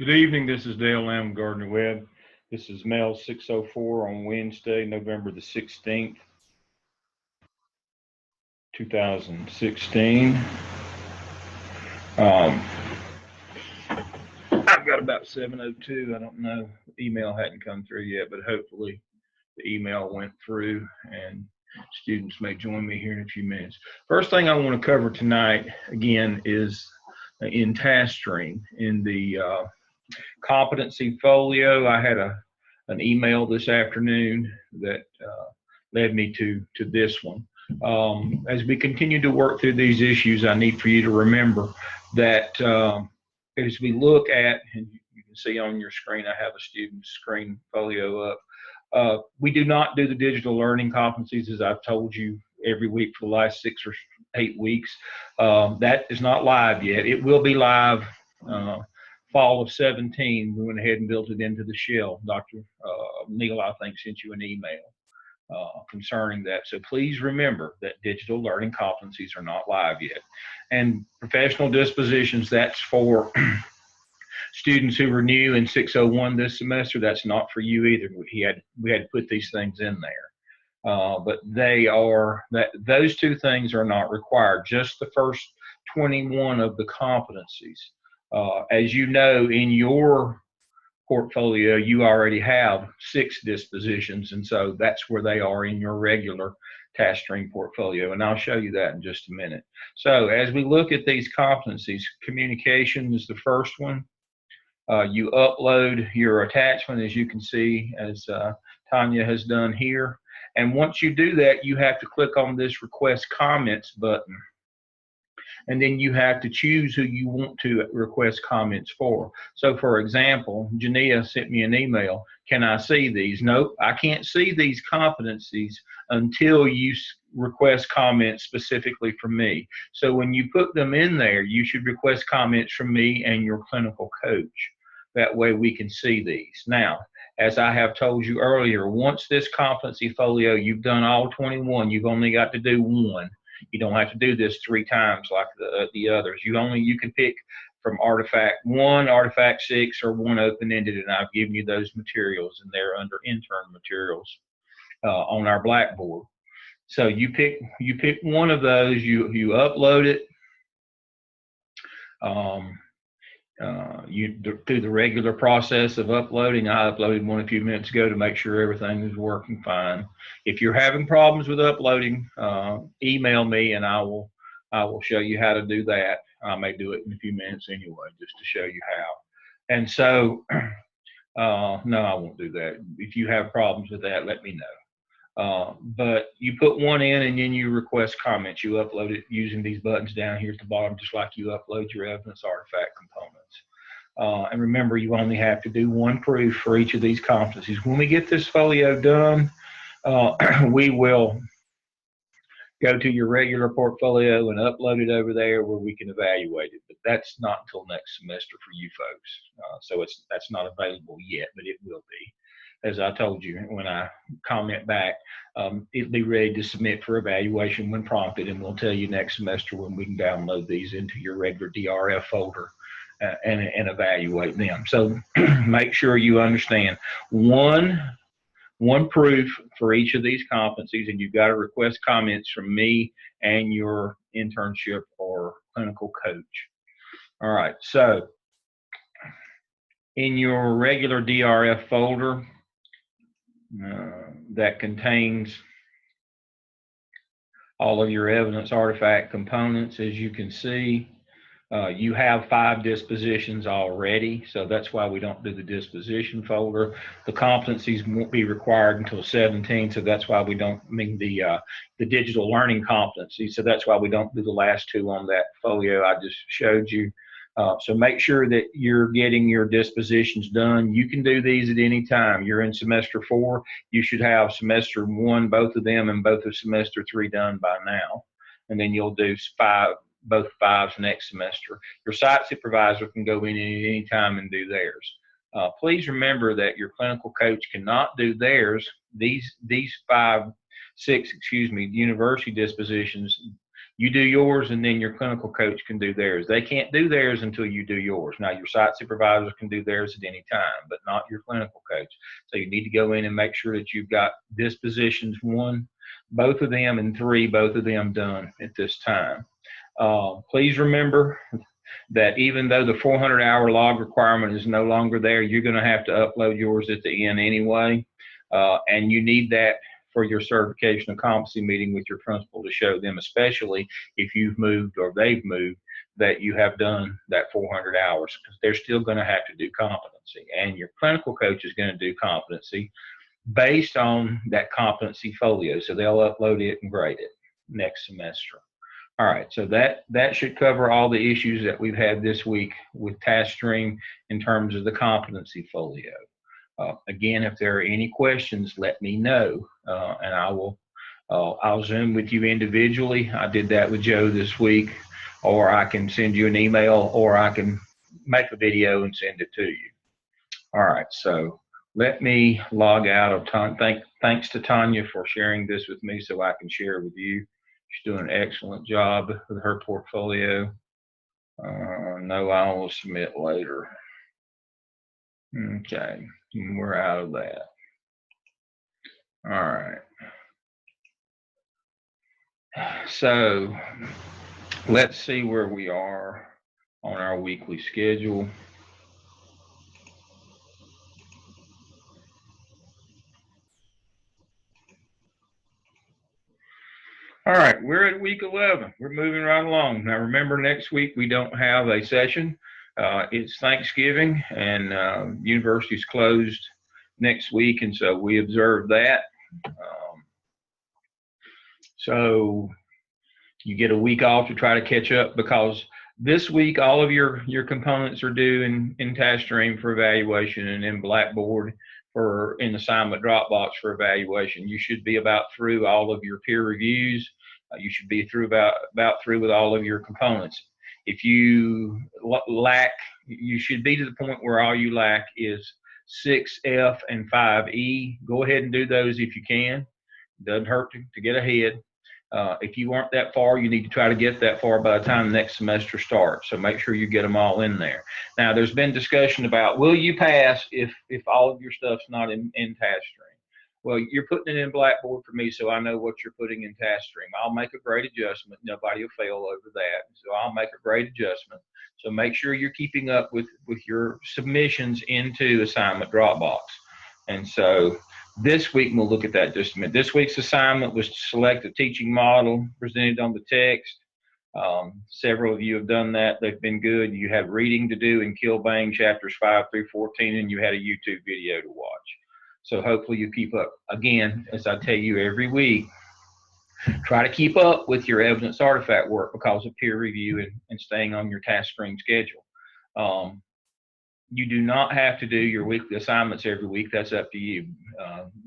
Good evening. This is Dale Lamb, Gardner Webb. This is Mels 604 on Wednesday, November the 16th, 2016. Um, I've got about 7:02. I don't know. The email hadn't come through yet, but hopefully the email went through and students may join me here in a few minutes. First thing I want to cover tonight, again, is in task stream. In the competency folio, I had an email this afternoon that led me to this one. As we continue to work through these issues, I need for you to remember that as we look at, and you can see on your screen, I have a student screen folio up. We do not do the digital learning competencies, as I've told you every week for the last 6 or 8 weeks. That is not live yet. It will be live fall of 17. We went ahead and built it into the shell. Dr. Neal, I think, sent you an email concerning that. So please remember that digital learning competencies are not live yet. And professional dispositions, that's for students who were new in 601 this semester. That's not for you either. We had to put these things in there. But those two things are not required, just the first 21 of the competencies. As you know, in your portfolio, you already have 6 dispositions, and so that's where they are in your regular task stream portfolio, and I'll show you that in just a minute. So as we look at these competencies, communication is the first one. You upload your attachment, as you can see, as Tanya has done here, and once you do that, you have to click on this request comments button. And then you have to choose who you want to request comments for. So for example, Jania sent me an email. Can I see these? Nope, I can't see these competencies until you request comments specifically from me. So when you put them in there, you should request comments from me and your clinical coach. That way we can see these. Now, as I have told you earlier, once this competency folio, you've done all 21, you've only got to do one. You don't have to do this 3 times like the others. You can pick from artifact 1, artifact 6, or 1 open-ended, and I've given you those materials, and they're under intern materials on our Blackboard. So you pick one of those, you upload it. You do the regular process of uploading. I uploaded one a few minutes ago to make sure everything is working fine. If you're having problems with uploading, email me and I will show you how to do that. I may do it in a few minutes anyway, just to show you how. And so, no, I won't do that. If you have problems with that, let me know. But you put one in and then you request comments. You upload it using these buttons down here at the bottom, just like you upload your evidence artifact components. And remember, you only have to do 1 proof for each of these competencies. When we get this folio done, we will go to your regular portfolio and upload it over there where we can evaluate it. But that's not until next semester for you folks. So that's not available yet, but it will be. As I told you, when I comment back, it'll be ready to submit for evaluation when prompted, and we'll tell you next semester when we can download these into your regular DRF folder and evaluate them. So make sure you understand one proof for each of these competencies, and you've got to request comments from me and your internship or clinical coach. All right, so in your regular DRF folder, that contains all of your evidence artifact components. As you can see, you have 5 dispositions already, so that's why we don't do the disposition folder. The competencies won't be required until 17, so that's why we don't, the digital learning competencies, so that's why we don't do the last 2 on that folio I just showed you. So make sure that you're getting your dispositions done. You can do these at any time. You're in semester 4. You should have semester 1, both of them, and both of semester 3 done by now. And then you'll do both 5s next semester. Your site supervisor can go in at any time and do theirs. Please remember that your clinical coach cannot do theirs. These 6 university dispositions, You do yours, and then your clinical coach can do theirs. They can't do theirs until you do yours. Now, your site supervisor can do theirs at any time, but not your clinical coach. So you need to go in and make sure that you've got dispositions, one, both of them, and three, both of them done at this time. Please remember that even though the 400-hour log requirement is no longer there, you're going to have to upload yours at the end anyway, and you need that for your certification and competency meeting with your principal to show them, especially if you've moved or they've moved, that you have done that 400 hours, because they're still going to have to do competency, and your clinical coach is going to do competency based on that competency folio. So they'll upload it and grade it next semester. All right, so that should cover all the issues that we've had this week with TaskStream in terms of the competency folio. Again, if there are any questions, let me know, and I'll Zoom with you individually. I did that with Joe this week, or I can send you an email, or I can make a video and send it to you. All right, so let me log out of time. Thanks to Tanya for sharing this with me so I can share it with you. She's doing an excellent job with her portfolio. No, I will submit later. Okay, we're out of that. All right. So let's see where we are on our weekly schedule. All right, we're at week 11. We're moving right along. Now, remember, next week we don't have a session. It's Thanksgiving, and university's closed next week, and so we observe that. So you get a week off to try to catch up, because this week all of your components are due in TaskStream for evaluation, and in Blackboard in assignment Dropbox for evaluation. You should be about through all of your peer reviews. You should be through about through with all of your components. If you lack, you should be to the point where all you lack is 6F and 5E. Go ahead and do those if you can. Doesn't hurt to get ahead. If you aren't that far, you need to try to get that far by the time next semester starts. So make sure you get them all in there. Now, there's been discussion about, will you pass if all of your stuff's not in TaskStream? Well, you're putting it in Blackboard for me, so I know what you're putting in TaskStream. I'll make a grade adjustment. Nobody will fail over that. So I'll make a grade adjustment. So make sure you're keeping up with your submissions into assignment Dropbox. And so this week, we'll look at that just a minute. This week's assignment was to select a teaching model presented on the text. Several of you have done that. They've been good. You have reading to do in Kilbane, chapters 5 through 14, and you had a YouTube video to watch. So hopefully you keep up. Again, as I tell you every week, try to keep up with your evidence artifact work because of peer review and staying on your TaskStream schedule. You do not have to do your weekly assignments every week. That's up to you.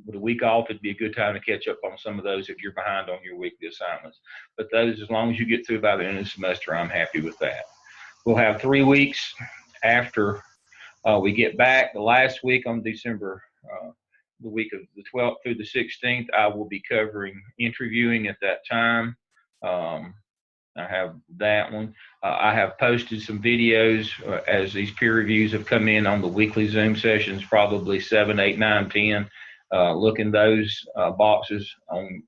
With a week off, it'd be a good time to catch up on some of those if you're behind on your weekly assignments. But those, as long as you get through by the end of the semester, I'm happy with that. We'll have 3 weeks after we get back. The last week on December, the week of the 12th through the 16th, I will be covering interviewing at that time. I have that one. I have posted some videos as these peer reviews have come in on the weekly Zoom sessions, probably 7, 8, 9, 10. Look in those boxes on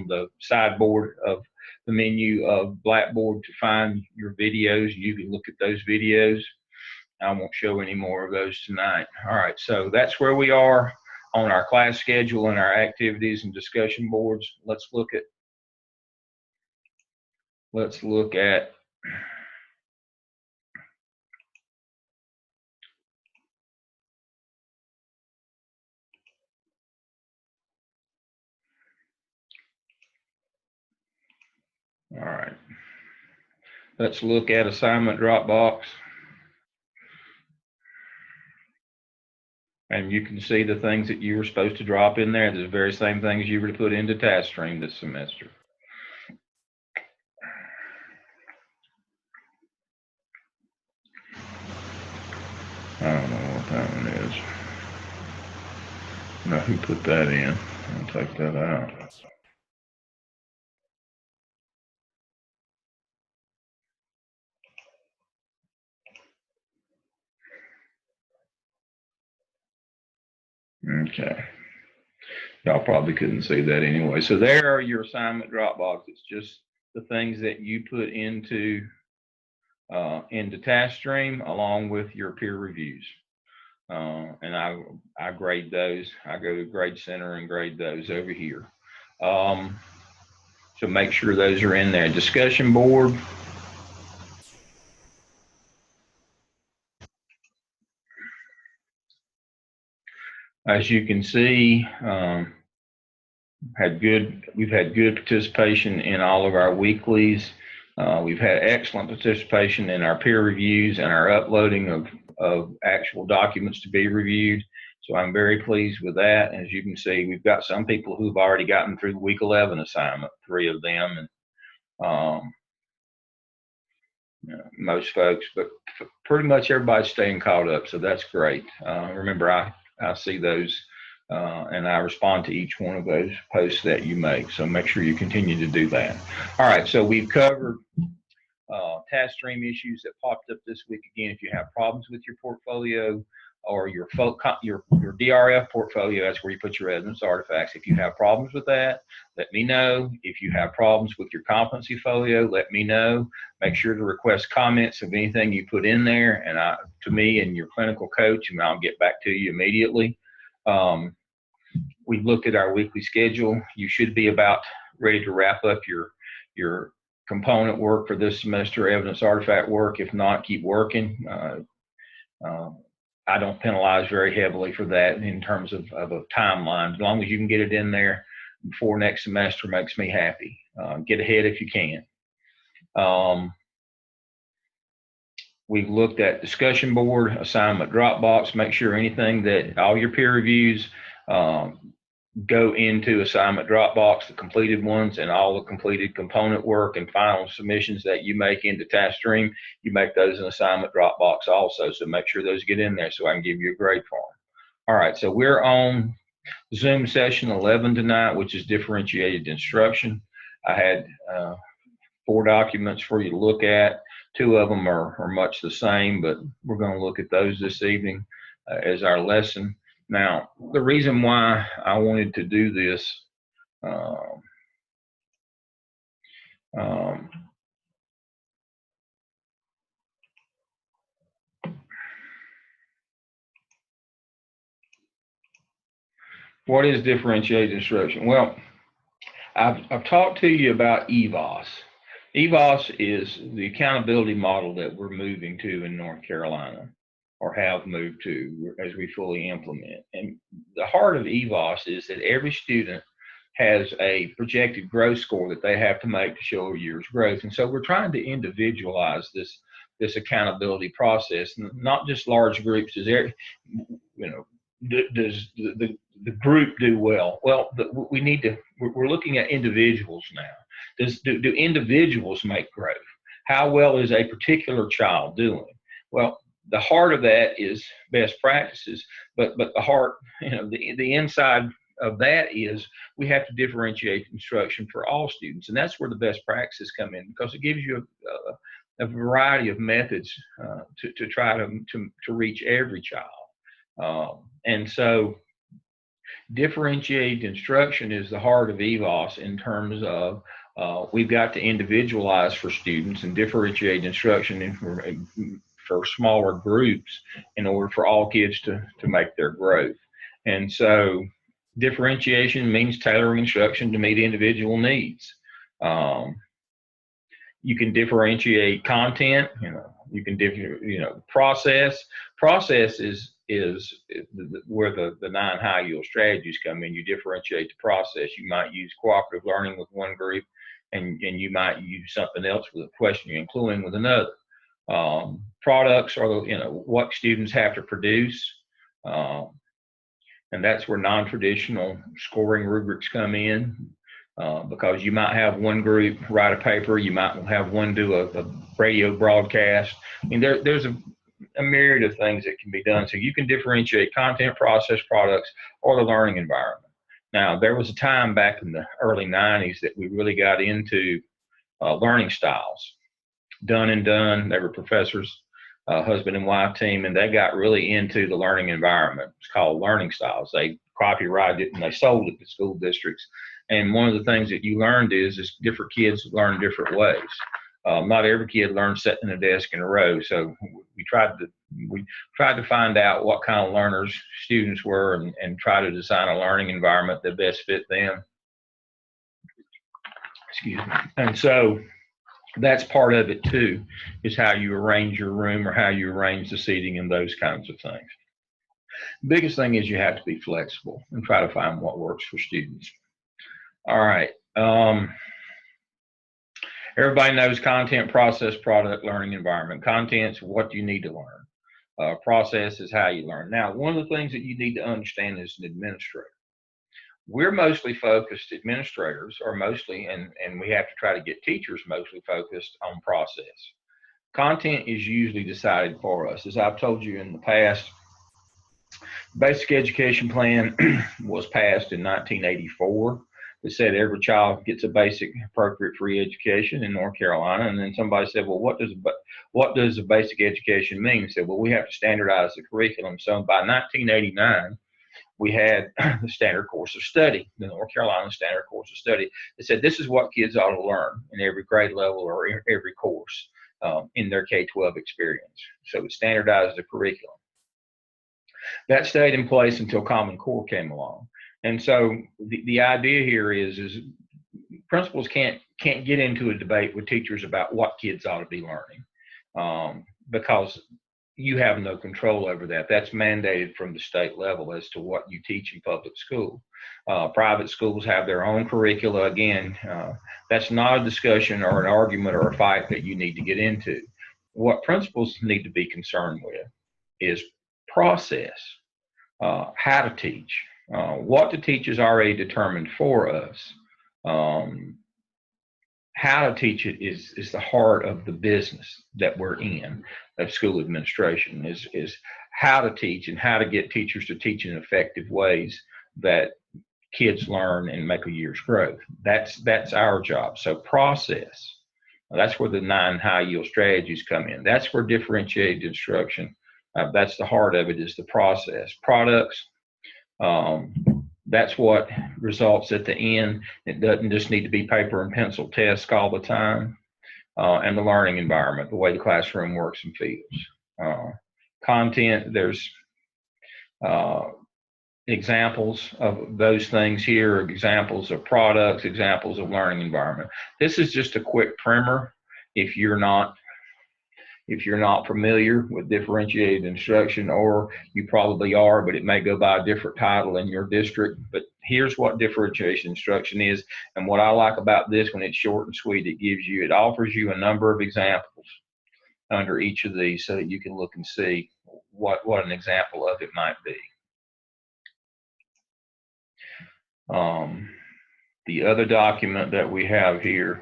the sideboard of the menu of Blackboard to find your videos. You can look at those videos. I won't show any more of those tonight. All right, so that's where we are on our class schedule and our activities and discussion boards. Let's look at all right. Let's look at assignment Dropbox. And you can see the things that you were supposed to drop in there. The very same things you were to put into TaskStream this semester. I don't know what that one is. Now, who put that in? I'll take that out. Okay. Y'all probably couldn't see that anyway. So there are your assignment Dropbox. It's just the things that you put into TaskStream along with your peer reviews. And I grade those. I go to Grade Center and grade those over here. So make sure those are in there. Discussion board. As you can see, we've had good participation in all of our weeklies. We've had excellent participation in our peer reviews and our uploading of actual documents to be reviewed. So I'm very pleased with that. As you can see, we've got some people who've already gotten through week 11 assignment, 3 of them, and most folks, but pretty much everybody's staying caught up. So that's great. Remember, I see those and I respond to each one of those posts that you make. So make sure you continue to do that. All right, so we've covered TaskStream issues that popped up this week. Again, if you have problems with your portfolio or your DRF portfolio, that's where you put your evidence artifacts. If you have problems with that, let me know. If you have problems with your competency folio, let me know. Make sure to request comments of anything you put in there, and to me and your clinical coach, and I'll get back to you immediately. We've looked at our weekly schedule. You should be about ready to wrap up your component work for this semester, evidence artifact work. If not, keep working. I don't penalize very heavily for that in terms of a timeline. As long as you can get it in there before next semester makes me happy. Get ahead if you can. We've looked at discussion board, assignment Dropbox. Make sure anything that all your peer reviews go into assignment Dropbox, the completed ones, and all the completed component work and final submissions that you make into TaskStream, you make those in assignment Dropbox also. So make sure those get in there so I can give you a grade for them. All right, so we're on Zoom session 11 tonight, which is differentiated instruction. I had 4 documents for you to look at. 2 of them are much the same, but we're going to look at those this evening as our lesson. Now, the reason why I wanted to do this what is differentiated instruction? Well, I've talked to you about EVOS. EVOS is the accountability model that we're moving to in North Carolina, or have moved to as we fully implement. And the heart of EVOS is that every student has a projected growth score that they have to make to show a year's growth. And so we're trying to individualize this accountability process, not just large groups. Does the group do well? Well, we're looking at individuals now. Do individuals make growth? How well is a particular child doing? Well, the heart of that is best practices, but the heart, the inside of that is we have to differentiate instruction for all students, and that's where the best practices come in, because it gives you a variety of methods to try to reach every child. And so differentiated instruction is the heart of EVOS in terms of we've got to individualize for students and differentiate instruction for smaller groups in order for all kids to make their growth. And so differentiation means tailoring instruction to meet individual needs. You can differentiate content, you can process. Process is where the 9 high yield strategies come in. You differentiate the process. You might use cooperative learning with one group, and you might use something else with a questioning and cluing with another. Products are what students have to produce, and that's where non-traditional scoring rubrics come in, because you might have one group write a paper, you might have one do a radio broadcast. I mean, there's a myriad of things that can be done. So you can differentiate content, process, products, or the learning environment. Now, there was a time back in the early 90s that we really got into learning styles. Done and Done, they were professors husband and wife team, and they got really into the learning environment. It's called Learning Styles. They copyrighted it and they sold it to school districts. And one of the things that you learned is different kids learn different ways. Not every kid learns sitting at a desk in a row. So we tried to find out what kind of learners students were and try to design a learning environment that best fit them. Excuse me. And so that's part of it too, is how you arrange your room or how you arrange the seating and those kinds of things. The biggest thing is you have to be flexible and try to find what works for students. All right. Everybody knows content, process, product, learning environment. Content's what you need to learn. Process is how you learn. Now, one of the things that you need to understand as an administrator, we're mostly focused, administrators are mostly, and we have to try to get teachers mostly focused on process. Content is usually decided for us. As I've told you in the past, basic education plan was passed in 1984. It said every child gets a basic appropriate free education in North Carolina. And then somebody said, well, what does a basic education mean? They said, well, we have to standardize the curriculum. So by 1989, we had the standard course of study, the North Carolina standard course of study. It said this is what kids ought to learn in every grade level or every course in their K-12 experience. So it standardized the curriculum. That stayed in place until Common Core came along. And so the idea here is principals can't get into a debate with teachers about what kids ought to be learning because you have no control over that. That's mandated from the state level as to what you teach in public school. Private schools have their own curricula. Again, that's not a discussion or an argument or a fight that you need to get into. What principals need to be concerned with is process, how to teach. What to teach is already determined for us. How to teach it is the heart of the business that we're in, of school administration, is how to teach and how to get teachers to teach in effective ways that kids learn and make a year's growth. That's our job. So process, that's where the 9 high yield strategies come in. That's where differentiated instruction, that's the heart of it, is the process. Products, that's what results at the end. It doesn't just need to be paper and pencil tasks all the time. And the learning environment, the way the classroom works and feels. Content, there's examples of those things here, examples of products, examples of learning environment. This is just a quick primer. If you're not familiar with differentiated instruction, or you probably are, but it may go by a different title in your district. But here's what differentiation instruction is. And what I like about this, when it's short and sweet, it offers you a number of examples under each of these so that you can look and see what an example of it might be. The other document that we have here,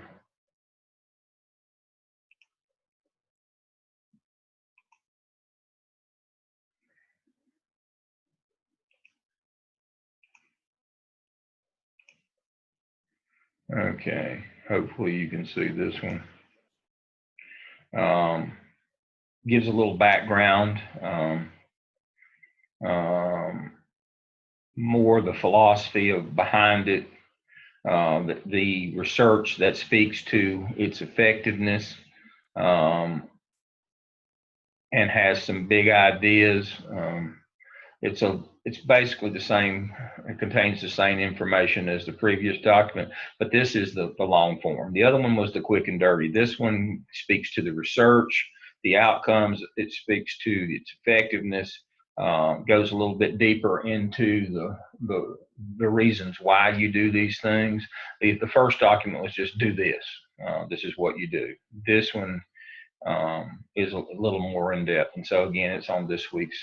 okay, hopefully you can see this one. Gives a little background, more the philosophy behind it, the research that speaks to its effectiveness, and has some big ideas. It's basically the same. It contains the same information as the previous document, but this is the long form. The other one was the quick and dirty. This one speaks to the research, the outcomes. It speaks to its effectiveness. Goes a little bit deeper into the reasons why you do these things. The first document was just do this. This is what you do. This one is a little more in depth, and so again, it's on this week's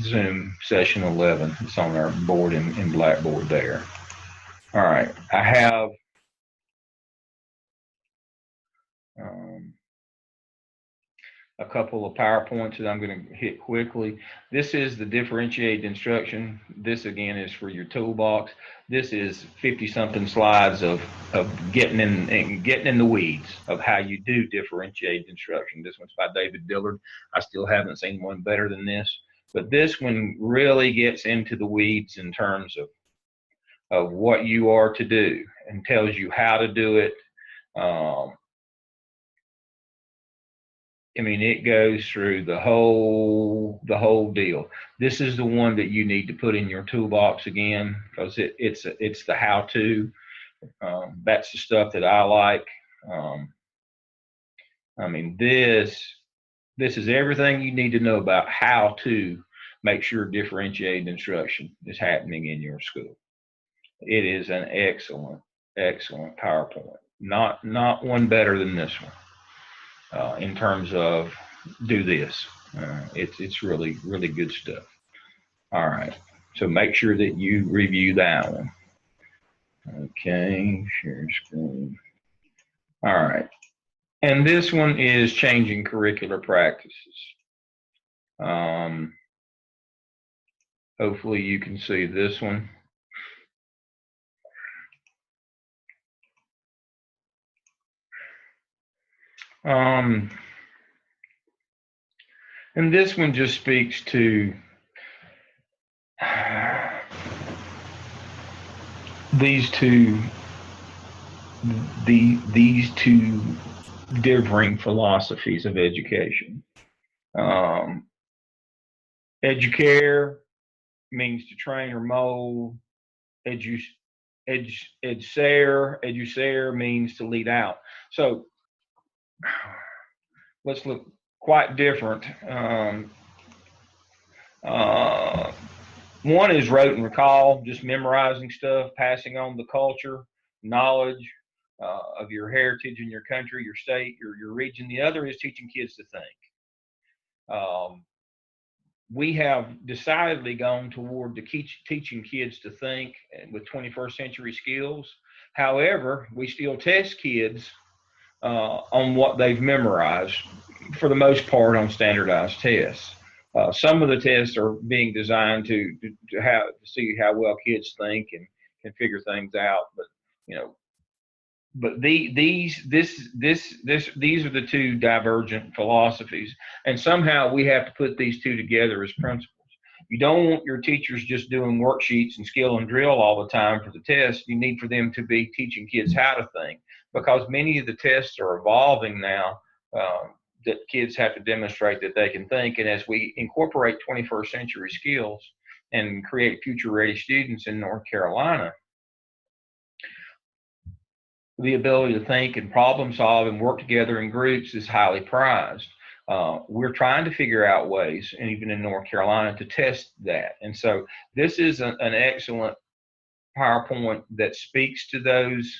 Zoom session 11. It's on our board in Blackboard there. All right, I have a couple of PowerPoints that I'm going to hit quickly. This is the differentiated instruction. This again is for your toolbox. This is 50-something slides of getting in the weeds of how you do differentiated instruction. This one's by David Dillard. I still haven't seen one better than this. But this one really gets into the weeds in terms of what you are to do and tells you how to do it. I mean, it goes through the whole deal. This is the one that you need to put in your toolbox again, because it's the how-to. That's the stuff that I like. I mean, this is everything you need to know about how to make sure differentiated instruction is happening in your school. It is an excellent PowerPoint. Not one better than this one. In terms of do this. It's really good stuff. All right, so make sure that you review that one. Okay, share screen. All right, and this one is changing curricular practices. Hopefully you can see this one. And this one just speaks to these two differing philosophies of education. Educare means to train or mold. Educere means to lead out. So let's look quite different. One is rote and recall, just memorizing stuff, passing on the culture, knowledge of your heritage and your country, your state, your region. The other is teaching kids to think. We have decidedly gone toward teaching kids to think with 21st century skills. However, we still test kids on what they've memorized, for the most part on standardized tests. Some of the tests are being designed to see how well kids think and can figure things out. But these are the two divergent philosophies, and somehow we have to put these two together as principles. You don't want your teachers just doing worksheets and skill and drill all the time for the test. You need for them to be teaching kids how to think, because many of the tests are evolving now, that kids have to demonstrate that they can think. And as we incorporate 21st century skills and create future ready students in North Carolina, the ability to think and problem solve and work together in groups is highly prized. We're trying to figure out ways, and even in North Carolina, to test that. And so this is an excellent PowerPoint that speaks to those,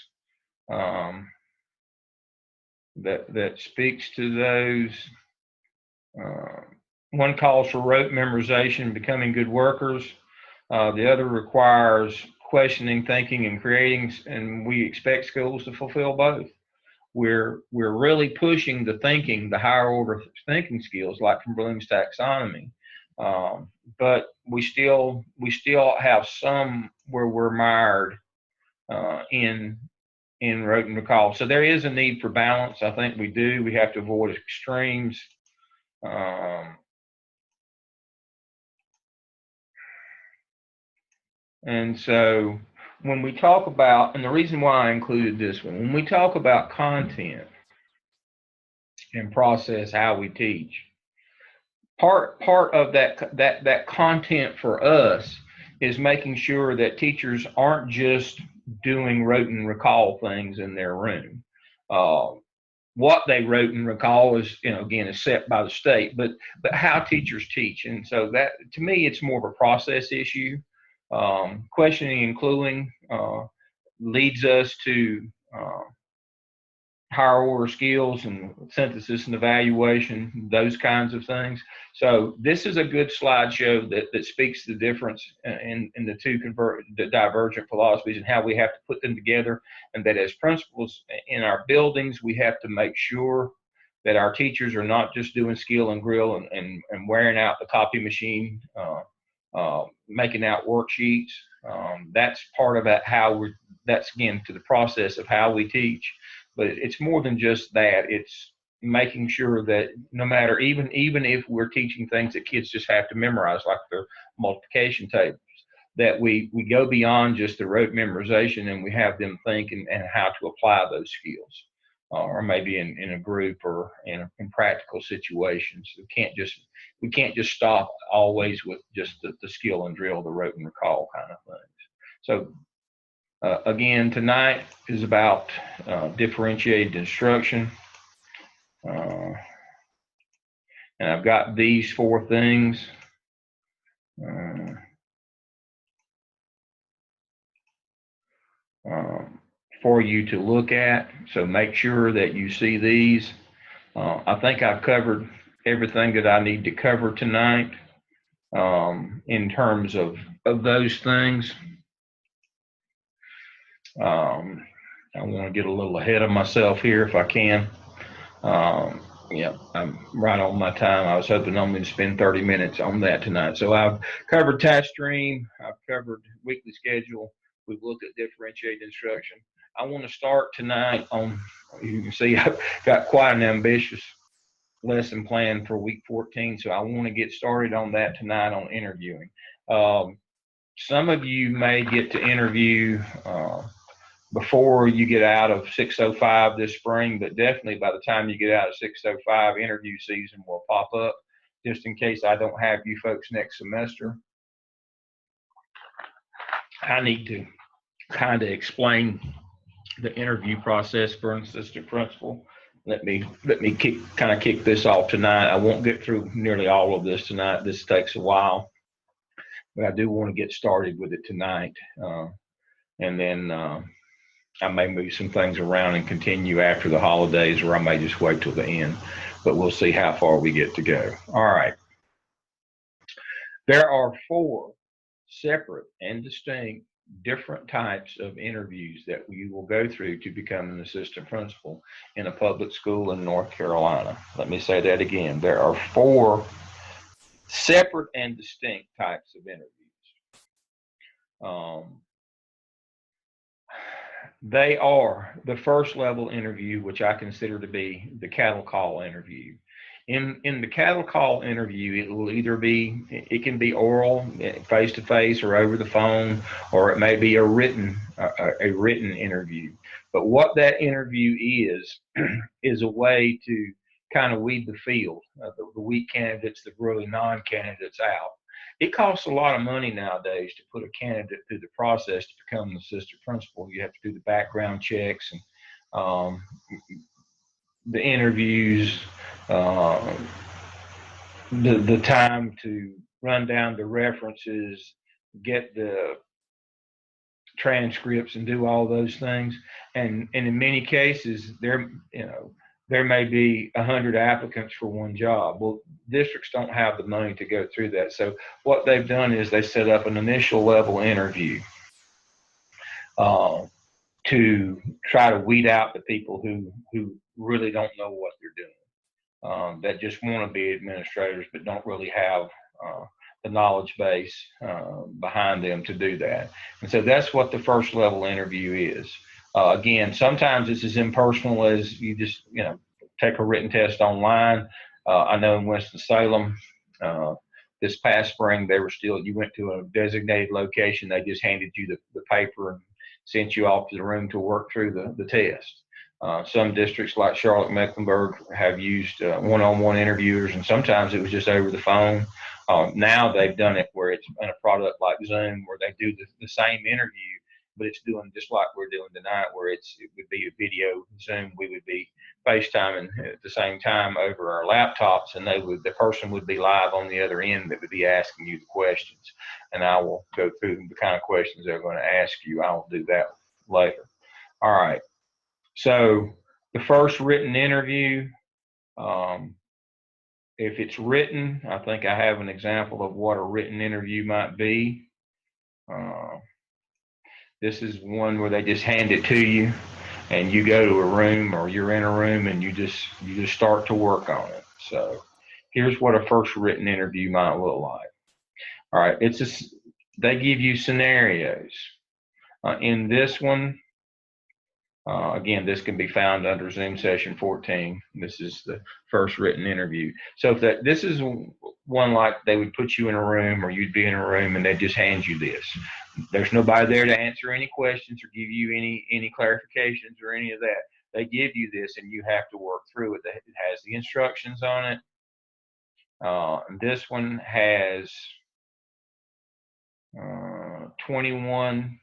that speaks to those. One calls for rote memorization, becoming good workers. The other requires questioning, thinking, and creating, and we expect schools to fulfill both. We're really pushing the thinking, the higher order thinking skills, like from Bloom's taxonomy, but we still have some where we're mired in rote and recall. So there is a need for balance. I think we do. We have to avoid extremes. And so when we talk about, and the reason why I included this one, when we talk about content and process how we teach, part of that content for us is making sure that teachers aren't just doing rote and recall things in their room. What they wrote and recall is, again, is set by the state, but how teachers teach. And so that, to me, it's more of a process issue. Questioning and cluing leads us to higher order skills and synthesis and evaluation, those kinds of things. So this is a good slideshow that speaks to the difference in the two divergent philosophies and how we have to put them together, and that as principals in our buildings, we have to make sure that our teachers are not just doing skill and grill and wearing out the copy machine, making out worksheets. That's part of that, that's again to the process of how we teach. But it's more than just that. It's making sure that no matter, even if we're teaching things that kids just have to memorize, like the multiplication tables, that we go beyond just the rote memorization and we have them think and how to apply those skills, or maybe in a group or in practical situations. We can't just stop always with just the skill and drill, the rote and recall kind of things. So again, tonight is about differentiated instruction. And I've got these 4 things. For you to look at. So make sure that you see these. I think I've covered everything that I need to cover tonight in terms of those things. I want to get a little ahead of myself here if I can. Yeah, I'm right on my time. I was hoping only to spend 30 minutes on that tonight. So I've covered task stream. I've covered weekly schedule. We've looked at differentiated instruction. I want to start tonight on, you can see I've got quite an ambitious lesson plan for week 14. So I want to get started on that tonight on interviewing. Some of you may get to interview before you get out of 605 this spring, but definitely by the time you get out of 605, interview season will pop up, just in case I don't have you folks next semester. I need to kind of explain the interview process for an assistant principal. Let me kick this off tonight. I won't get through nearly all of this tonight. This takes a while, but I do want to get started with it tonight. And then I may move some things around and continue after the holidays, or I may just wait till the end, but we'll see how far we get to go. All right. There are 4 separate and distinct different types of interviews that you will go through to become an assistant principal in a public school in North Carolina. Let me say that again. There are 4 separate and distinct types of interviews. They are the first level interview, which I consider to be the cattle call interview. In the cattle call interview, it will either be, it can be oral, face to face, or over the phone, or it may be a written interview. But what that interview is a way to kind of weed the field, the weak candidates, the really non-candidates out. It costs a lot of money nowadays to put a candidate through the process to become an assistant principal. You have to do the background checks and the interviews, the time to run down the references, get the transcripts, and do all those things. And in many cases, there may be 100 applicants for one job. Well, districts don't have the money to go through that. So what they've done is they set up an initial level interview to try to weed out the people who really don't know what they're doing, that just want to be administrators but don't really have the knowledge base behind them to do that. And so that's what the first level interview is. Again, sometimes it's as impersonal as you just, take a written test online. I know in Winston-Salem, this past spring, you went to a designated location. They just handed you the paper and sent you off to the room to work through the test. Some districts like Charlotte-Mecklenburg have used one-on-one interviewers, and sometimes it was just over the phone. Now they've done it where it's in a product like Zoom, where they do the same interview, but it's doing just like we're doing tonight, where it would be a video Zoom. We would be FaceTiming at the same time over our laptops, and the person would be live on the other end that would be asking you the questions. And I will go through the kind of questions they're going to ask you. I'll do that later. All right. So the first written interview, if it's written, I think I have an example of what a written interview might be. This is one where they just hand it to you. and you go to a room or you're in a room and you just start to work on it. So here's what a first written interview might look like. All right, they give you scenarios. In this one, again, this can be found under Zoom session 14. This is the first written interview. So if this is one like they would put you in a room or you'd be in a room and they just hand you this. There's nobody there to answer any questions or give you any clarifications or any of that. They give you this and you have to work through it. It has the instructions on it. This one has 21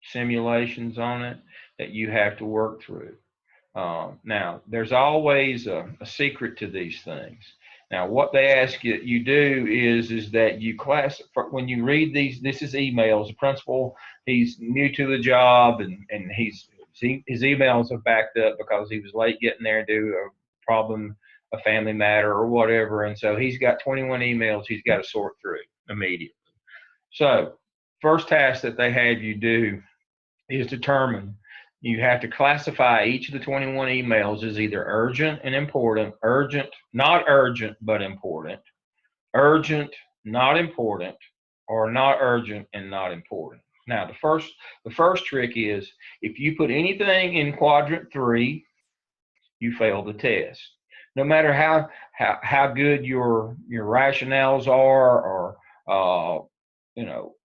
simulations on it that you have to work through. Now, there's always a secret to these things. Now, what they ask you do is that you when you read these. This is emails. The principal, he's new to the job, and his emails are backed up because he was late getting there due to a problem, a family matter, or whatever. And so he's got 21 emails he's got to sort through immediately. So, first task that they have you do is determine. You have to classify each of the 21 emails as either urgent and important, urgent, not urgent, but important, urgent, not important, or not urgent and not important. Now, the first trick is if you put anything in quadrant 3, you fail the test. No matter how good your rationales are, or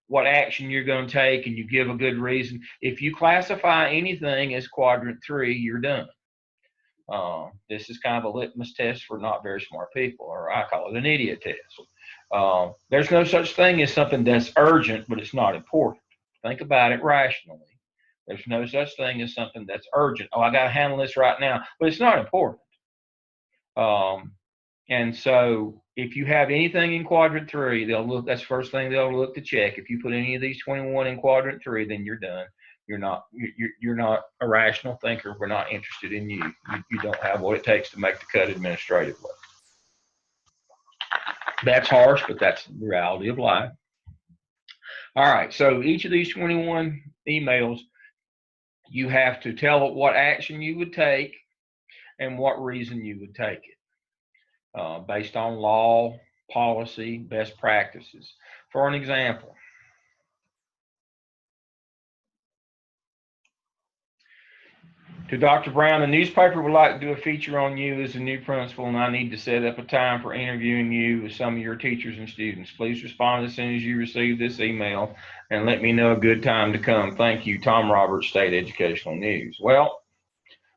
what action you're going to take, and you give a good reason. If you classify anything as quadrant 3, you're done. This is kind of a litmus test for not very smart people, or I call it an idiot test. There's no such thing as something that's urgent, but it's not important. Think about it rationally. There's no such thing as something that's urgent. Oh, I got to handle this right now, but it's not important. And so if you have anything in quadrant 3, that's the first thing they'll look to check. If you put any of these 21 in quadrant 3, then you're done. You're not a rational thinker. We're not interested in you. You don't have what it takes to make the cut administratively. That's harsh, but that's the reality of life. All right, so each of these 21 emails, you have to tell what action you would take and what reason you would take it. Based on law, policy, best practices. For an example, to Dr. Brown, the newspaper would like to do a feature on you as a new principal, and I need to set up a time for interviewing you with some of your teachers and students. Please respond as soon as you receive this email and let me know a good time to come. Thank you, Tom Roberts, State Educational News. Well,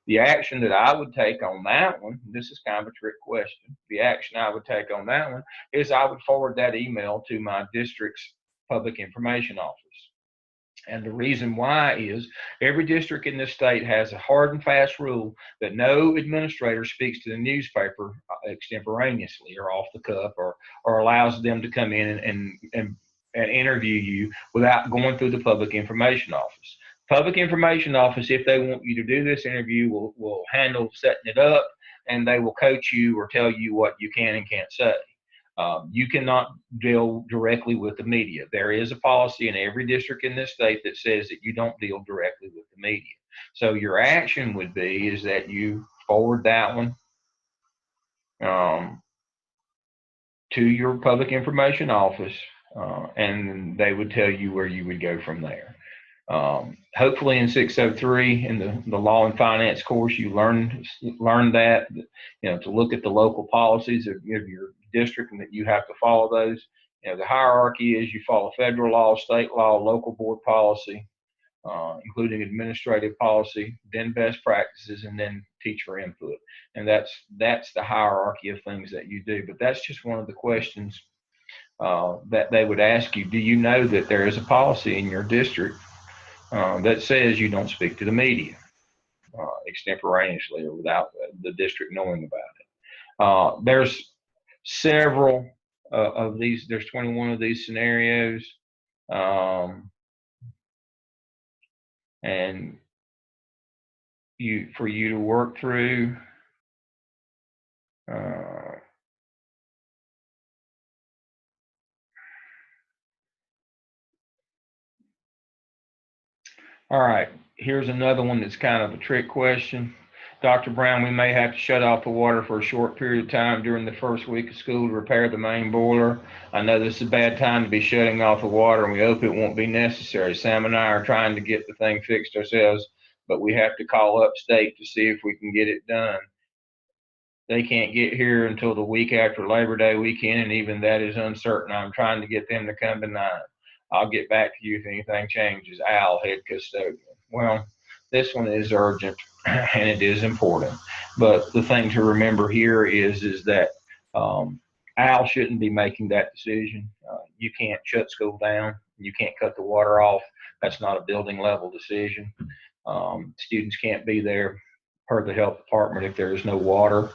the action that I would take on that one, this is kind of a trick question. The action I would take on that one is I would forward that email to my district's public information office. And the reason why is every district in this state has a hard and fast rule that no administrator speaks to the newspaper extemporaneously or off the cuff, or allows them to come in and interview you without going through the public information office. Public information office, if they want you to do this interview, will handle setting it up, and they will coach you or tell you what you can and can't say. You cannot deal directly with the media. There is a policy in every district in this state that says that you don't deal directly with the media. So your action would be is that you forward that one to your public information office, and they would tell you where you would go from there. Hopefully in 603 in the law and finance course, you learned that, to look at the local policies of your district and that you have to follow those. The hierarchy is you follow federal law, state law, local board policy, including administrative policy, then best practices, and then teacher input. And that's the hierarchy of things that you do. But that's just one of the questions that they would ask you. Do you know that there is a policy in your district that says you don't speak to the media extemporaneously or without the district knowing about it? There's several of these. There's 21 of these scenarios, and for you to work through. All right. Here's another one that's kind of a trick question. Dr. Brown, we may have to shut off the water for a short period of time during the first week of school to repair the main boiler. I know this is a bad time to be shutting off the water, and we hope it won't be necessary. Sam and I are trying to get the thing fixed ourselves, but we have to call upstate to see if we can get it done. They can't get here until the week after Labor Day weekend, and even that is uncertain. I'm trying to get them to come tonight. I'll get back to you if anything changes. Al, head custodian. Well, this one is urgent and it is important. But the thing to remember here is that Al shouldn't be making that decision. You can't shut school down. You can't cut the water off. That's not a building level decision. Students can't be there per the health department if there is no water,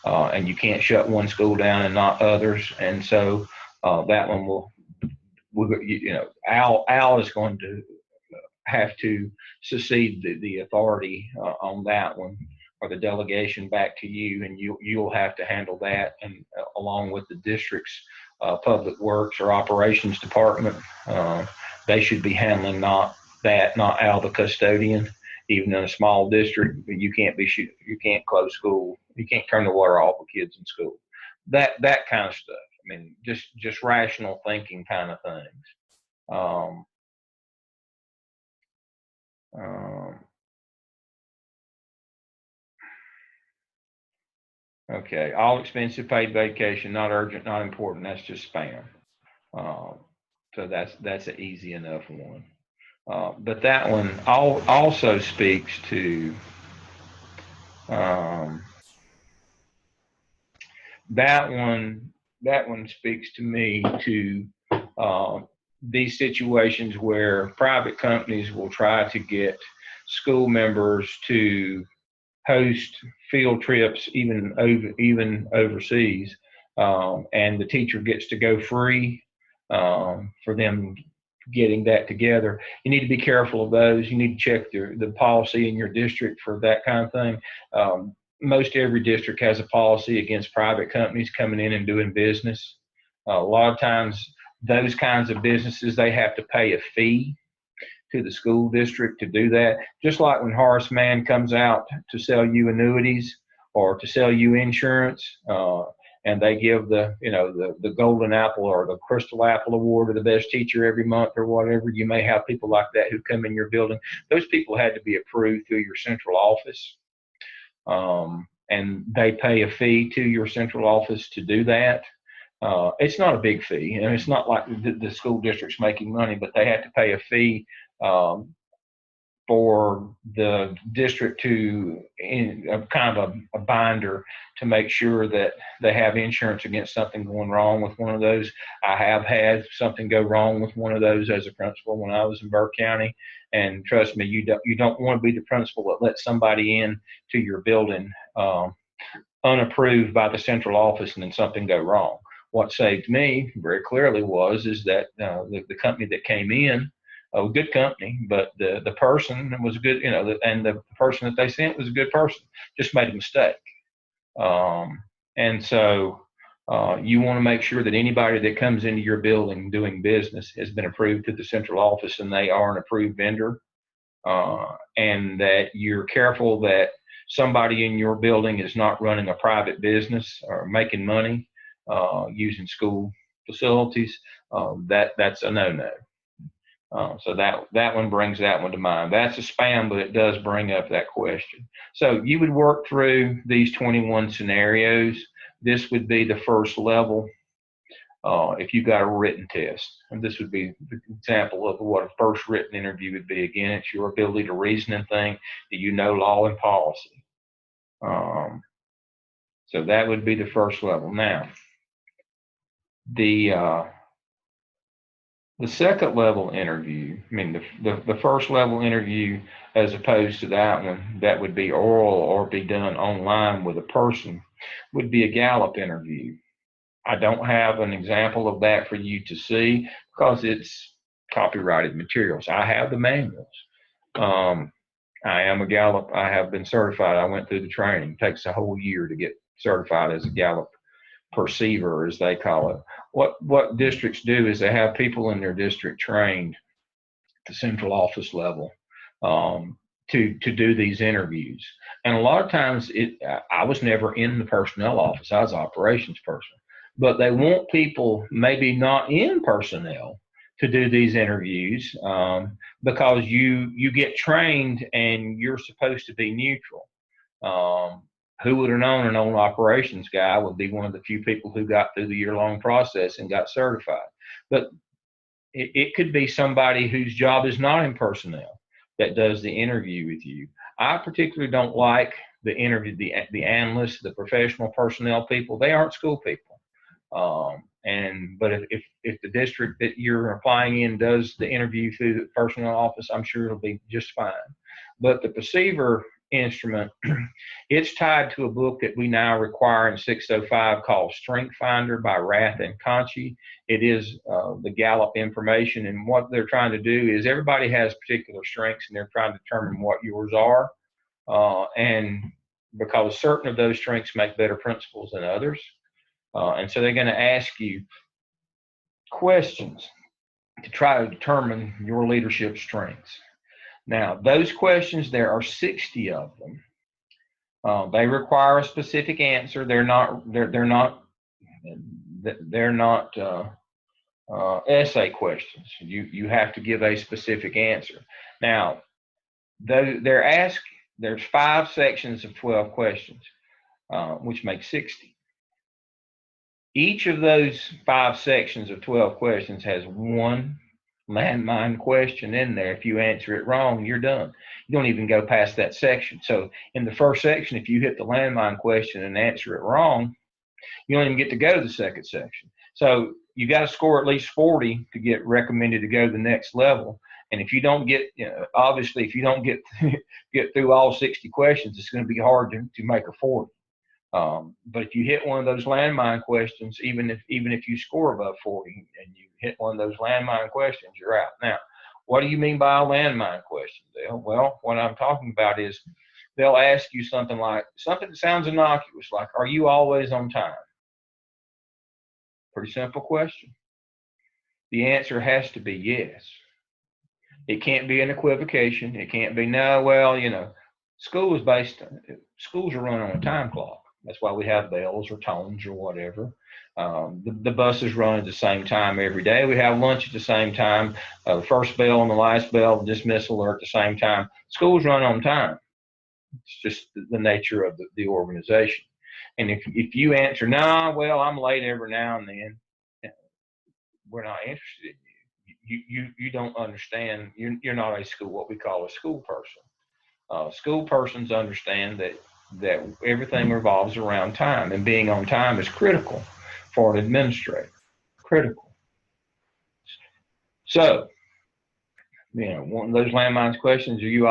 and you can't shut one school down and not others. And so that one will, Al is going to have to secede the authority on that one, or the delegation back to you, and you'll have to handle that, and along with the district's public works or operations department. They should be handling not Al the custodian. Even in a small district, you can't close school, you can't turn the water off for kids in school. That kind of stuff. I mean, just rational thinking kind of things. Okay, all expensive paid vacation, not urgent, not important. That's just spam. So that's an easy enough one. But that one also speaks to that one speaks to me to these situations where private companies will try to get school members to host field trips even overseas, and the teacher gets to go free for them getting that together. You need to be careful of those. You need to check the policy in your district for that kind of thing. Most every district has a policy against private companies coming in and doing business. A lot of times, those kinds of businesses, they have to pay a fee to the school district to do that. Just like when Horace Mann comes out to sell you annuities or to sell you insurance, and they give the golden apple or the crystal apple award to the best teacher every month or whatever. You may have people like that who come in your building. Those people had to be approved through your central office, and they pay a fee to your central office to do that. It's not a big fee, and it's not like the school district's making money, but they have to pay a fee for the district to kind of a binder to make sure that they have insurance against something going wrong with one of those. I have had something go wrong with one of those as a principal when I was in Burke County, and trust me, you don't want to be the principal that lets somebody in to your building unapproved by the central office and then something go wrong. What saved me very clearly is that the company that came in, a good company, but the person was good, and the person that they sent was a good person, just made a mistake. And so you want to make sure that anybody that comes into your building doing business has been approved to the central office and they are an approved vendor, and that you're careful that somebody in your building is not running a private business or making money using school facilities. That's a no-no. So that one brings that one to mind. That's a spam, but it does bring up that question. So you would work through these 21 scenarios. This would be the first level if you got a written test. And this would be the example of what a first written interview would be. Again, it's your ability to reason and think. Do you know law and policy? So that would be the first level. Now, the second level interview, I mean, the first level interview, as opposed to that one, that would be oral or be done online with a person, would be a Gallup interview. I don't have an example of that for you to see because it's copyrighted materials. I have the manuals. I am a Gallup. I have been certified. I went through the training. It takes a whole year to get certified as a Gallup perceiver, as they call it. What districts do is they have people in their district trained at the central office level to do these interviews. And a lot of times I was never in the personnel office. I was an operations person. But they want people maybe not in personnel to do these interviews, because you get trained and you're supposed to be neutral. Who would have known an old operations guy would be one of the few people who got through the year-long process and got certified. But it could be somebody whose job is not in personnel that does the interview with you. I particularly don't like the interview, the analysts, the professional personnel people. They aren't school people. But if the district that you're applying in does the interview through the personnel office, I'm sure it'll be just fine. But the perceiver instrument, it's tied to a book that we now require in 605 called Strength Finder by Rath and Conchi. It is the Gallup information, and what they're trying to do is everybody has particular strengths, and they're trying to determine what yours are, and because certain of those strengths make better principals than others. And so they're going to ask you questions to try to determine your leadership strengths. Now, those questions, there are 60 of them. They require a specific answer. They're not essay questions. You have to give a specific answer. Now, there's 5 sections of 12 questions, which makes 60. Each of those 5 sections of 12 questions has one landmine question in there. If you answer it wrong, you're done. You don't even go past that section. So in the first section, if you hit the landmine question and answer it wrong, you don't even get to go to the second section. So you got to score at least 40 to get recommended to go to the next level. And if you don't get, obviously, if you don't get through all 60 questions, it's going to be hard to make a 40. But if you hit one of those landmine questions, even if you score above 40 and you hit one of those landmine questions, you're out. Now, what do you mean by a landmine question, Dale? Well, what I'm talking about is they'll ask you something that sounds innocuous, like, are you always on time? Pretty simple question. The answer has to be yes. It can't be an equivocation. It can't be, no, well, schools are run on a time clock. That's why we have bells or tones or whatever. The buses run at the same time every day. We have lunch at the same time. The first bell and the last bell, dismissal, are at the same time. Schools run on time. It's just the nature of the organization. And if you answer, no, well, I'm late every now and then, we're not interested in you. You don't understand. You're not what we call a school person. School persons understand that everything revolves around time, and being on time is critical for an administrator. Critical. So, one of those landmines questions: are you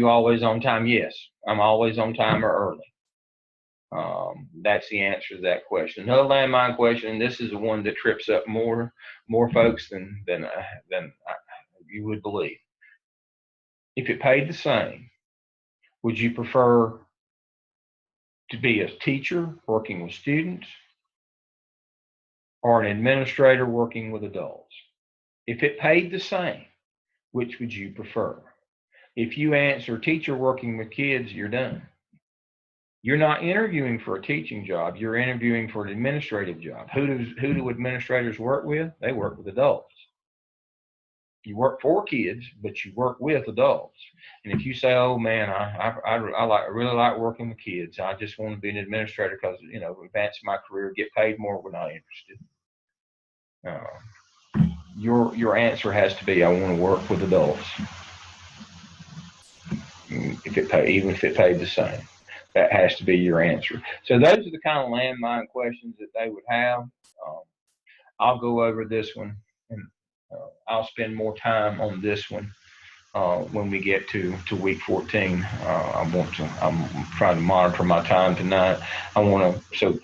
always on time? Yes, I'm always on time or early. That's the answer to that question. Another landmine question. This is the one that trips up more folks than you would believe. If it paid the same, would you prefer to be a teacher working with students or an administrator working with adults? If it paid the same, which would you prefer? If you answer teacher working with kids, you're done. You're not interviewing for a teaching job. You're interviewing for an administrative job. Who do administrators work with? They work with adults. You work for kids, but you work with adults. And if you say, "Oh man, I really like working with kids. I just want to be an administrator because advance my career, get paid more," we're not interested. Your answer has to be, "I want to work with adults." Even if it paid the same, that has to be your answer. So those are the kind of landmine questions that they would have. I'll go over this one, and I'll spend more time on this one when we get to week 14. I'm trying to monitor my time tonight. I want to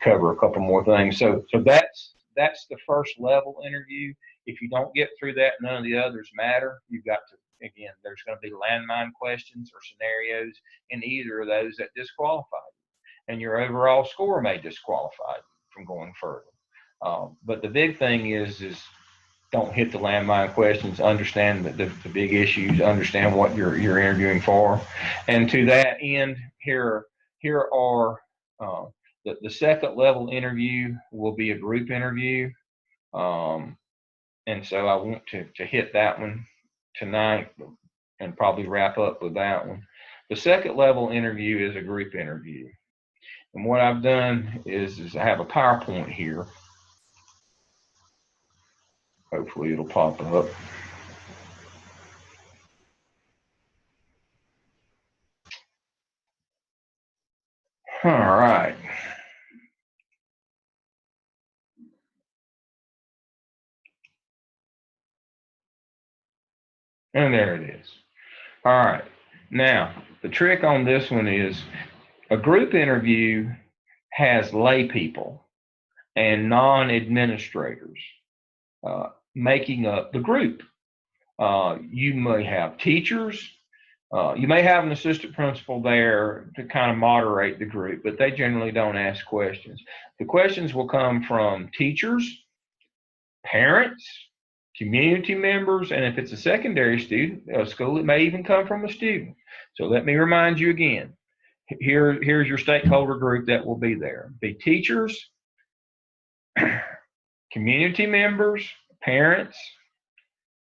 cover a couple more things. So that's the first level interview. If you don't get through that, none of the others matter. You've got to, again, there's going to be landmine questions or scenarios in either of those that disqualify you, and your overall score may disqualify you from going further. But the big thing is don't hit the landmine questions, understand the big issues, understand what you're interviewing for. And to that end, here are the second level interview will be a group interview. And so I want to hit that one tonight and probably wrap up with that one. The second level interview is a group interview. And what I've done is I have a PowerPoint here. Hopefully it'll pop up. All right. And there it is. All right. Now, the trick on this one is a group interview has lay people and non-administrators making up the group. You may have teachers. You may have an assistant principal there to kind of moderate the group, but they generally don't ask questions. The questions will come from teachers, parents, community members, and if it's a secondary school, it may even come from a student. So let me remind you again. Here's your stakeholder group that will be there. Be teachers, community members, parents,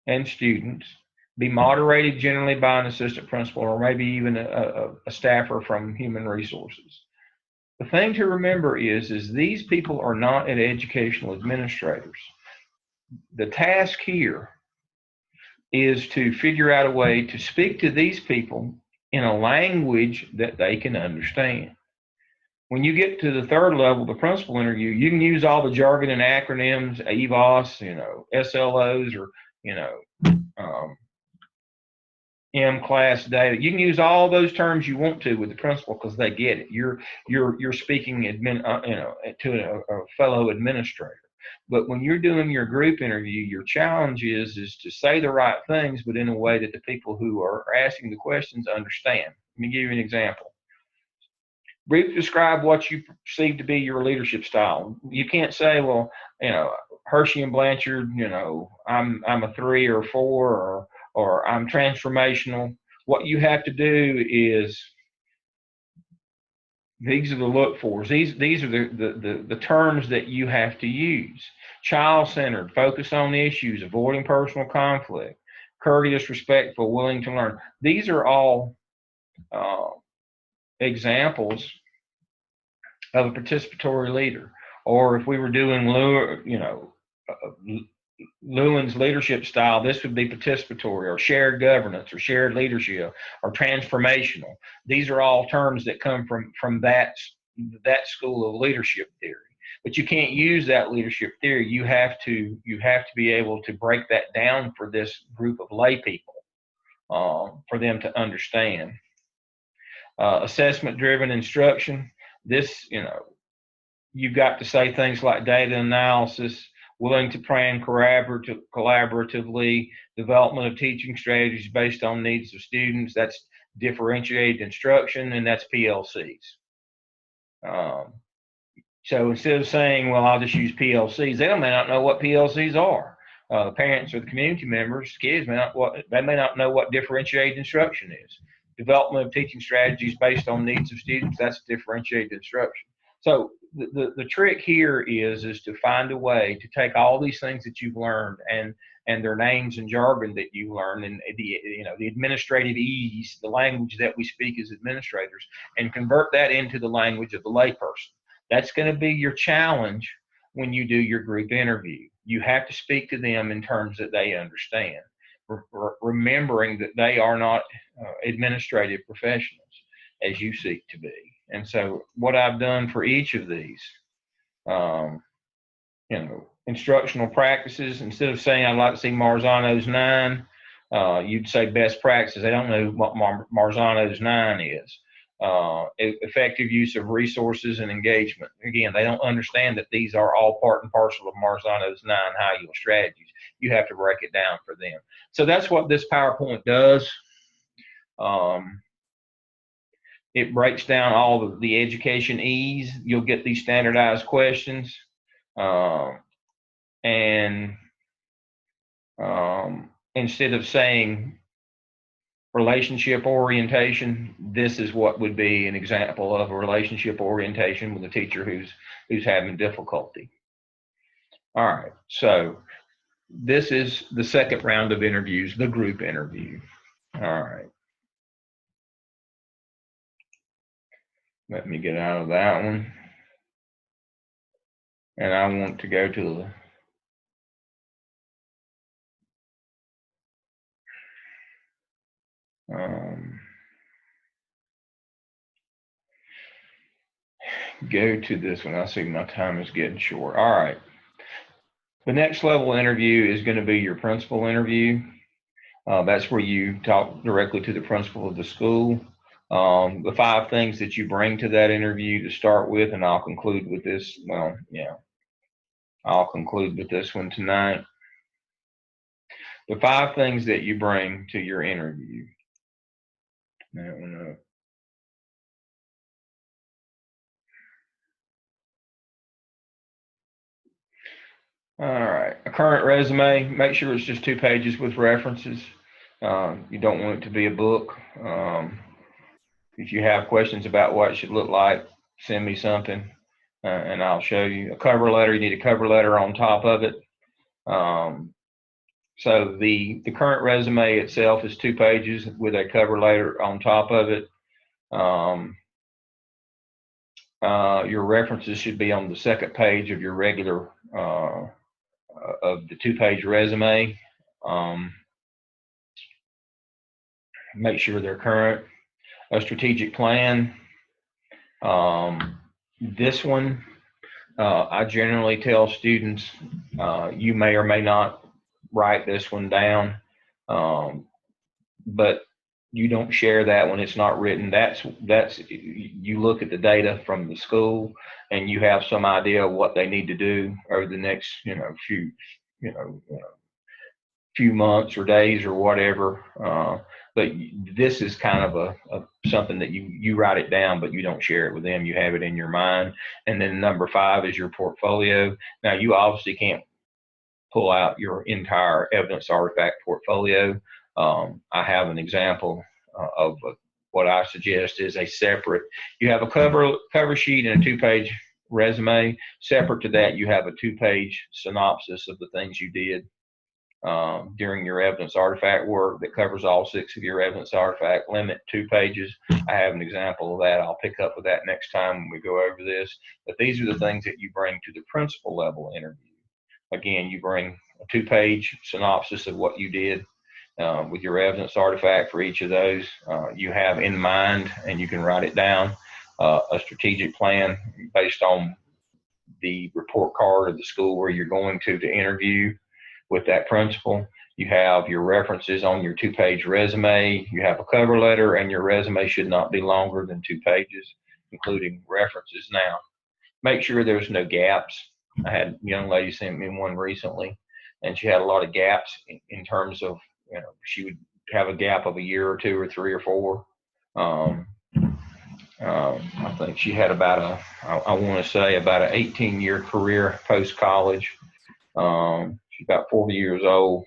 and students. Be moderated generally by an assistant principal or maybe even a staffer from human resources. The thing to remember is these people are not educational administrators. The task here is to figure out a way to speak to these people in a language that they can understand. When you get to the third level, the principal interview, you can use all the jargon and acronyms, EVOS, SLOs, or, M-class data. You can use all those terms you want to with the principal because they get it. You're speaking to a fellow administrator. But when you're doing your group interview, your challenge is to say the right things, but in a way that the people who are asking the questions understand. Let me give you an example. Briefly describe what you perceive to be your leadership style. You can't say, well, Hershey and Blanchard, I'm a 3 or 4, or I'm transformational. What you have to do is, these are the look fors. These are the terms that you have to use. Child-centered, focus on issues, avoiding personal conflict, courteous, respectful, willing to learn. These are all examples of a participatory leader. Or if we were doing, Lewin's leadership style, this would be participatory or shared governance or shared leadership or transformational. These are all terms that come from that school of leadership theory. But you can't use that leadership theory. You have to be able to break that down for this group of lay people for them to understand. Assessment-driven instruction. This, you've got to say things like data analysis, willing to plan collaboratively, development of teaching strategies based on needs of students. That's differentiated instruction, and that's PLCs. So instead of saying, well, I'll just use PLCs, they may not know what PLCs are. The parents or the community members, kids may not know what differentiated instruction is. Development of teaching strategies based on needs of students, that's differentiated instruction. So the trick here is to find a way to take all these things that you've learned and their names and jargon that you learn, and the administrative ease, the language that we speak as administrators, and convert that into the language of the layperson. That's going to be your challenge when you do your group interview. You have to speak to them in terms that they understand, remembering that they are not administrative professionals as you seek to be. And so what I've done for each of these, instructional practices, instead of saying I'd like to see Marzano's 9, you'd say best practices. They don't know what Marzano's 9 is. Effective use of resources and engagement. Again, they don't understand that these are all part and parcel of Marzano's 9 high-yield strategies. You have to break it down for them. So that's what this PowerPoint does. It breaks down all of the education ease. You'll get these standardized questions. And Instead of saying relationship orientation, this is what would be an example of a relationship orientation with a teacher who's having difficulty. All right, so this is the second round of interviews, the group interview. All right. Let me get out of that one. And I want to go to this one. I see my time is getting short. All right. The next level interview is going to be your principal interview. That's where you talk directly to the principal of the school. The 5 things that you bring to that interview to start with, and I'll conclude with this. Well, yeah, I'll conclude with this one tonight. The 5 things that you bring to your interview. That one up. All right, a current resume, make sure it's just 2 pages with references. You don't want it to be a book. If you have questions about what it should look like, send me something and I'll show you. A cover letter, you need a cover letter on top of it. So the current resume itself is 2 pages with a cover letter on top of it. Your references should be on the second page of your regular of the 2-page resume. Make sure they're current. A strategic plan. This one, I generally tell students, you may or may not write this one down, but you don't share that when it's not written. That's you look at the data from the school and you have some idea of what they need to do over the next few months or days or whatever. But this is kind of a something that you write it down, but you don't share it with them. You have it in your mind. And then number 5 is your portfolio. Now you obviously can't pull out your entire evidence artifact portfolio. I have an example of what I suggest is a separate. You have a cover sheet and a 2-page resume. Separate to that, you have a 2-page synopsis of the things you did during your evidence artifact work that covers all 6 of your evidence artifact. Limit 2 pages. I have an example of that. I'll pick up with that next time when we go over this. But these are the things that you bring to the principal level interview. Again, you bring a 2-page synopsis of what you did with your evidence artifact for each of those. You have in mind, and you can write it down, a strategic plan based on the report card of the school where you're going to interview with that principal. You have your references on your 2-page resume. You have a cover letter, and your resume should not be longer than 2 pages, including references. Now, make sure there's no gaps. I had a young lady send me one recently, and she had a lot of gaps in terms of, she would have a gap of a year or 2 or 3 or 4. I think she had about I want to say about an 18-year career post-college. She's about 40 years old,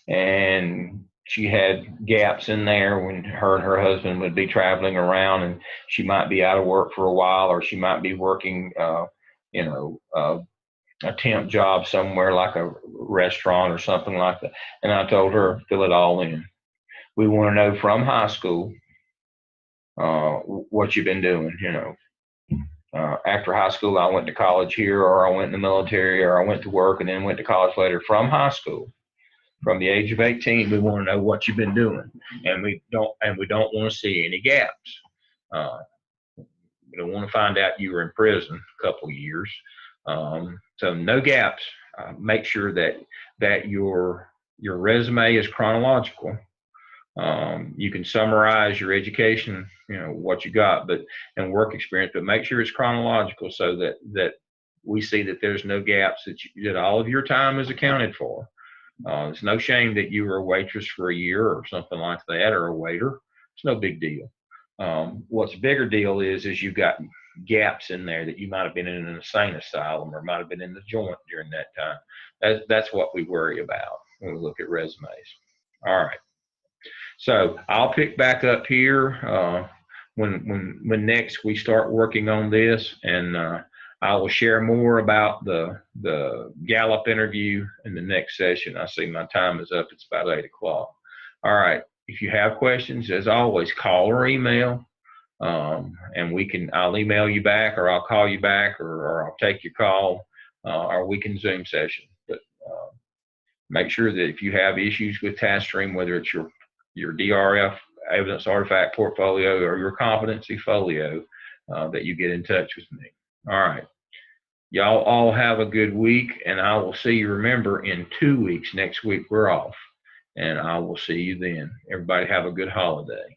and she had gaps in there when her and her husband would be traveling around, and she might be out of work for a while, or she might be working, a temp job somewhere like a restaurant or something like that. And I told her, fill it all in. We want to know from high school what you've been doing. After high school, I went to college here, or I went in the military, or I went to work and then went to college later. From high school, from the age of 18, we want to know what you've been doing, and we don't want to see any gaps. We don't want to find out you were in prison a couple of years. So no gaps. Make sure that your resume is chronological. You can summarize your education, what you got, and work experience, but make sure it's chronological so that we see that there's no gaps, that all of your time is accounted for. It's no shame that you were a waitress for a year or something like that, or a waiter. It's no big deal. What's a bigger deal is you've got gaps in there that you might have been in an insane asylum or might have been in the joint during that time. That's what we worry about. when we look at resumes. All right. So I'll pick back up here when next we start working on this, and I will share more about the Gallup interview in the next session. I see my time is up. It's about 8 o'clock. All right. If you have questions, as always, call or email, and I'll email you back, or I'll call you back, or I'll take your call, or we can Zoom session. But make sure that if you have issues with TaskStream, whether it's your DRF evidence artifact portfolio or your competency folio, that you get in touch with me. All right. Y'all all have a good week, and I will see you, remember, in 2 weeks. Next week we're off, and I will see you then. Everybody have a good holiday.